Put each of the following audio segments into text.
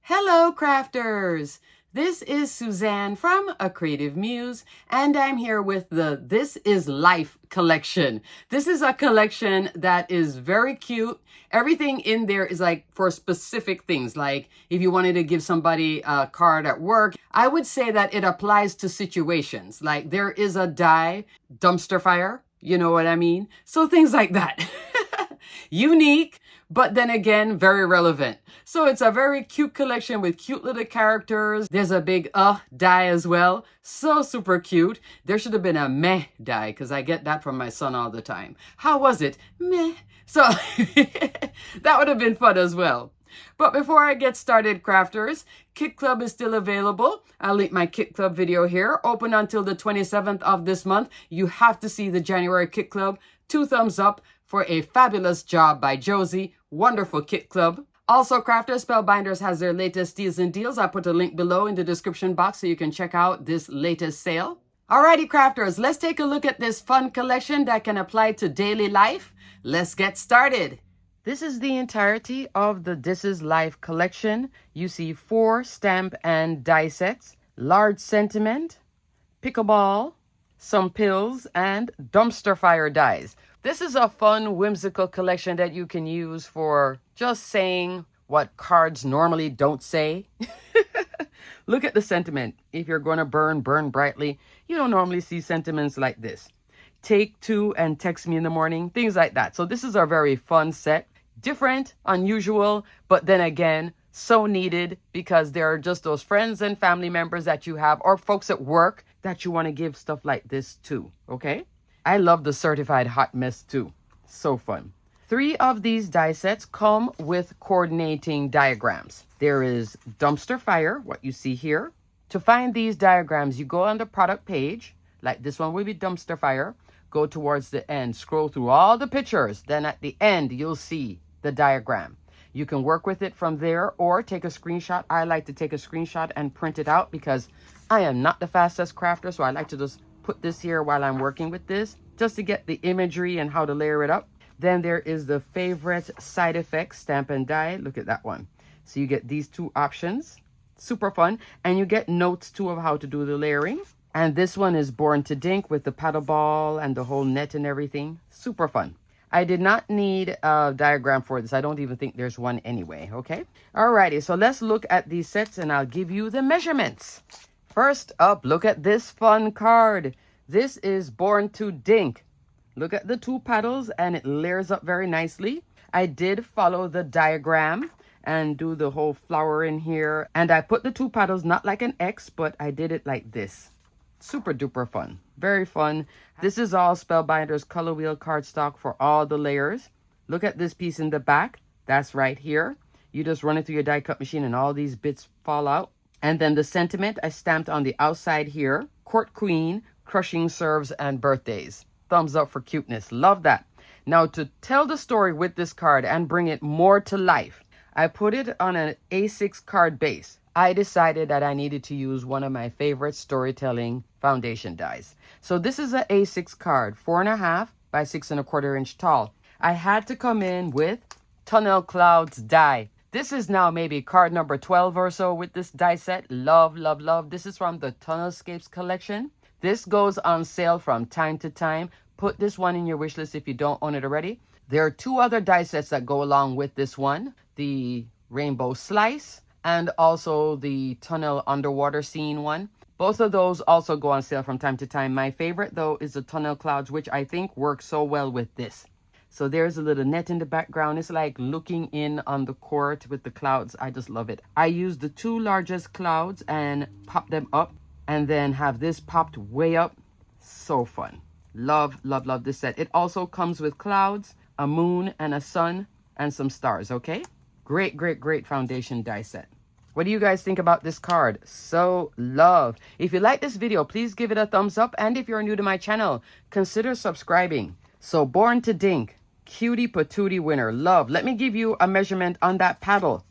Hello, crafters! This is Suzanne from A Creative Muse, and I'm here with the This Is Life collection. This is a collection that is very cute. Everything in there is like for specific things, like if you wanted to give somebody a card at work. I would say that it applies to situations, like there is a die, dumpster fire, you know what I mean? So things like that. Unique, but then again, very relevant. So it's a very cute collection with cute little characters. There's a big die as well. So super cute. There should have been a meh die because I get that from my son all the time. How was it? Meh. So that would have been fun as well. But before I get started, crafters, Kit Club is still available. I'll link my Kit Club video here. Open until the 27th of this month. You have to see the January Kit Club. 2 thumbs up for a fabulous job by Josie. Wonderful Kit Club. Also, Crafters, Spellbinders has their latest steals and deals. I put a link below in the description box so you can check out this latest sale. Alrighty, crafters, let's take a look at this fun collection that can apply to daily life. Let's get started. This is the entirety of the This Is Life collection. You see 4 stamp and die sets, large sentiment, pickleball, some pills, and dumpster fire dies. This is a fun, whimsical collection that you can use for just saying what cards normally don't say. Look at the sentiment. If you're going to burn brightly. You don't normally see sentiments like this. Take 2 and text me in the morning. Things like that. So this is a very fun set. Different, unusual, but then again, so needed because there are just those friends and family members that you have or folks at work that you want to give stuff like this to, okay? I love the certified hot mess too. So fun. 3 of these die sets come with coordinating diagrams. There is dumpster fire, what you see here. To find these diagrams, you go on the product page, like this one will be dumpster fire. Go towards the end, scroll through all the pictures. Then at the end, you'll see the diagram. You can work with it from there or take a screenshot. I like to take a screenshot and print it out because I am not the fastest crafter. So I like to just put this here while I'm working with this just to get the imagery and how to layer it up. Then there is the favorite side effects, stamp and die. Look at that one. So you get these 2 options. Super fun. And you get notes too of how to do the layering. And this one is Born to Dink with the paddle ball and the whole net and everything. Super fun. I did not need a diagram for this. I don't even think there's one anyway, okay? Alrighty, so let's look at these sets and I'll give you the measurements. First up, look at this fun card. This is Born to Dink. Look at the 2 paddles and it layers up very nicely. I did follow the diagram and do the whole flower in here. And I put the 2 paddles not like an X, but I did it like this. Super duper fun. Very fun. This is all Spellbinders color wheel cardstock for all the layers. Look at this piece in the back. That's right here. You just run it through your die cut machine and all these bits fall out. And then the sentiment I stamped on the outside here. Court Queen, crushing serves, and birthdays. Thumbs up for cuteness. Love that. Now to tell the story with this card and bring it more to life, I put it on an A6 card base. I decided that I needed to use one of my favorite storytelling foundation dies. So this is an A6 card, 4.5 by 6.25 inch tall. I had to come in with Tunnel Clouds die. This is now maybe card number 12 or so with this die set. Love, love, love. This is from the Tunnelscapes collection. This goes on sale from time to time. Put this one in your wish list if you don't own it already. There are 2 other die sets that go along with this one. The Rainbow Slice and also the Tunnel Underwater Scene one. Both of those also go on sale from time to time. My favorite, though, is the Tunnel Clouds, which I think works so well with this. So there's a little net in the background. It's like looking in on the court with the clouds. I just love it. I used the 2 largest clouds and pop them up and then have this popped way up. So fun. Love, love, love this set. It also comes with clouds, a moon, and a sun, and some stars, okay? Great, great, great foundation die set. What do you guys think about this card? So love. If you like this video, please give it a thumbs up. And if you're new to my channel, consider subscribing. So Born to Dink, cutie patootie winner. Love. Let me give you a measurement on that paddle.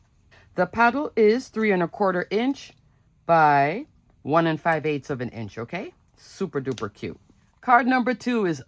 The paddle is 3.25 inch by 1 5/8 of an inch, okay? Super duper cute. Card number 2 is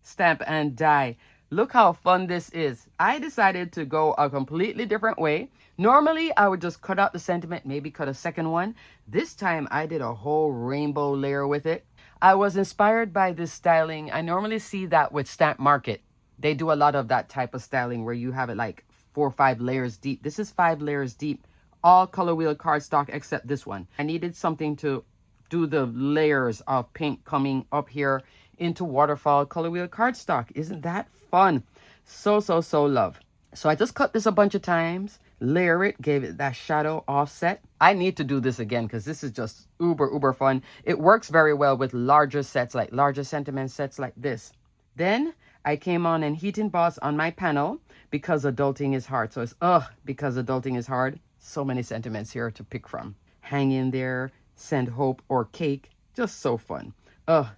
stamp and die. Look how fun this is. I decided to go a completely different way. Normally, I would just cut out the sentiment, maybe cut a second one. This time, I did a whole rainbow layer with it. I was inspired by this styling. I normally see that with Stamp Market. They do a lot of that type of styling where you have it like 4 or 5 layers deep. This is 5 layers deep. All color wheel cardstock except this one. I needed something to do the layers of pink coming up here into waterfall color wheel cardstock. Isn't that fun? So love. So I just cut this a bunch of times, layer it, gave it that shadow offset. I need to do this again because this is just uber fun. It works very well with larger sets, like larger sentiment sets like this. Then I came on and heat emboss on my panel because adulting is hard. So it's because adulting is hard. So many sentiments here to pick from. Hang in there, send hope or cake. Just so fun.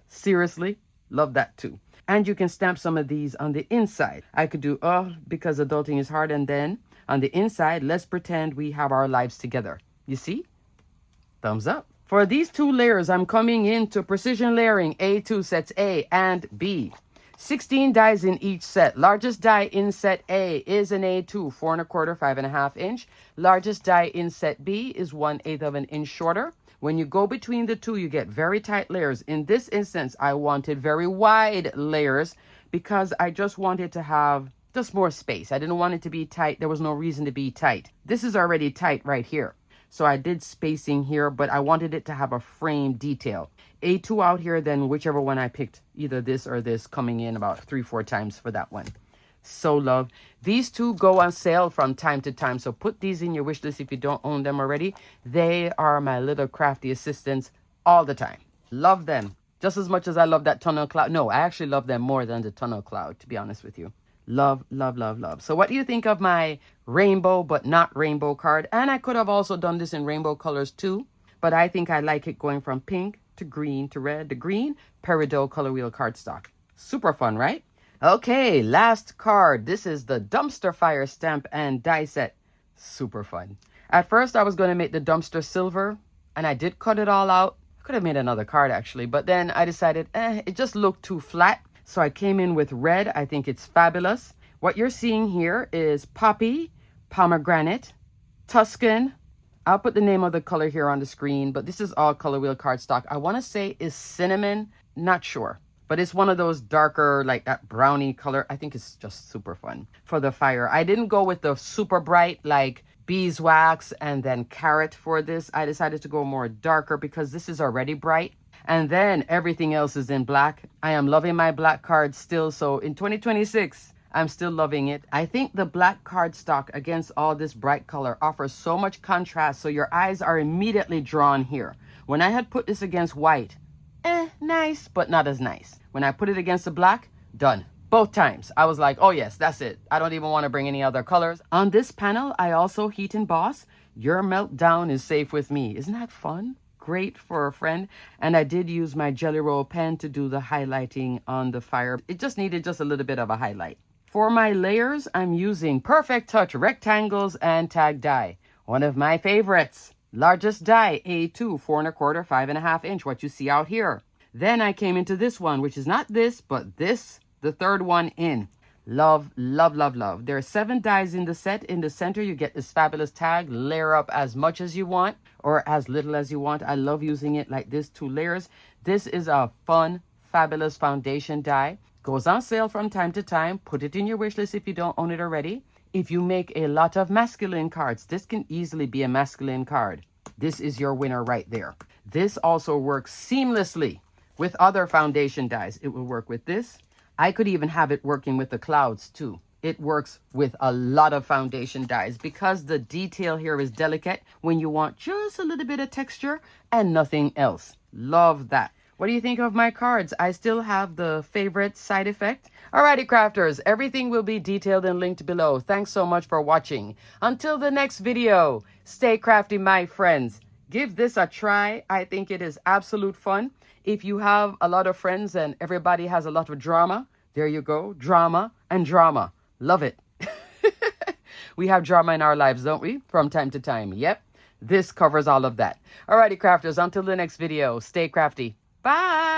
Seriously, love that too. And you can stamp some of these on the inside. I could do because adulting is hard, and then on the inside, let's pretend we have our lives together. You see? Thumbs up. For these 2 layers, I'm coming into precision layering A2 sets A and B. 16 dies in each set. Largest die in set A is an A2, 4 1/4, 5.5 inch. Largest die in set B is 1/8 of an inch shorter. When you go between the two, you get very tight layers. In this instance, I wanted very wide layers because I just wanted to have just more space. I didn't want it to be tight. There was no reason to be tight. This is already tight right here. So I did spacing here, but I wanted it to have a frame detail. A2 out here, then whichever one I picked, either this or this, coming in about 3-4 times for that one. So love. These 2 go on sale from time to time, so put these in your wish list if you don't own them already. They are my little crafty assistants all the time. Love them just as much as I love that tunnel cloud. No, I actually love them more than the tunnel cloud, to be honest with you. Love. So what do you think of my rainbow but not rainbow card? And I could have also done this in rainbow colors too, but I think I like it going from pink to green to red to green. Peridot color wheel cardstock. Super fun, right? Okay, last card. This is the Dumpster Fire stamp and die set. Super fun. At first, I was going to make the dumpster silver, and I did cut it all out. I could have made another card, actually, but then I decided, it just looked too flat. So I came in with red. I think it's fabulous. What you're seeing here is Poppy, Pomegranate, Tuscan. I'll put the name of the color here on the screen, but this is all color wheel cardstock. I want to say is Cinnamon. Not sure. But it's one of those darker, like that brownie color. I think it's just super fun for the fire. I didn't go with the super bright, like beeswax and then carrot for this. I decided to go more darker because this is already bright. And then everything else is in black. I am loving my black cards still. So in 2026, I'm still loving it. I think the black cardstock against all this bright color offers so much contrast. So your eyes are immediately drawn here. When I had put this against white, nice, but not as nice. When I put it against the black, done. Both times. I was like, oh yes, that's it. I don't even want to bring any other colors. On this panel, I also heat emboss. Your meltdown is safe with me. Isn't that fun? Great for a friend. And I did use my Jelly Roll pen to do the highlighting on the fire. It just needed just a little bit of a highlight. For my layers, I'm using Perfect Touch rectangles and tag die. One of my favorites. Largest die, A2, 4 1/4, 5.5 inch, what you see out here. Then I came into this one, which is not this, but this, the third one in. Love. There are 7 dies in the set. In the center, you get this fabulous tag. Layer up as much as you want or as little as you want. I love using it like this, 2 layers. This is a fun, fabulous foundation die. Goes on sale from time to time. Put it in your wish list if you don't own it already. If you make a lot of masculine cards, this can easily be a masculine card. This is your winner right there. This also works seamlessly with other foundation dies. It will work with this. I could even have it working with the clouds too. It works with a lot of foundation dies because the detail here is delicate when you want just a little bit of texture and nothing else. Love that. What do you think of my cards? I still have the favorite side effect. Alrighty, crafters, everything will be detailed and linked below. Thanks so much for watching. Until the next video, stay crafty, my friends. Give this a try. I think it is absolute fun. If you have a lot of friends and everybody has a lot of drama, there you go. Drama and drama. Love it. We have drama in our lives, don't we? From time to time. Yep. This covers all of that. Alrighty, crafters, until the next video, stay crafty. Bye.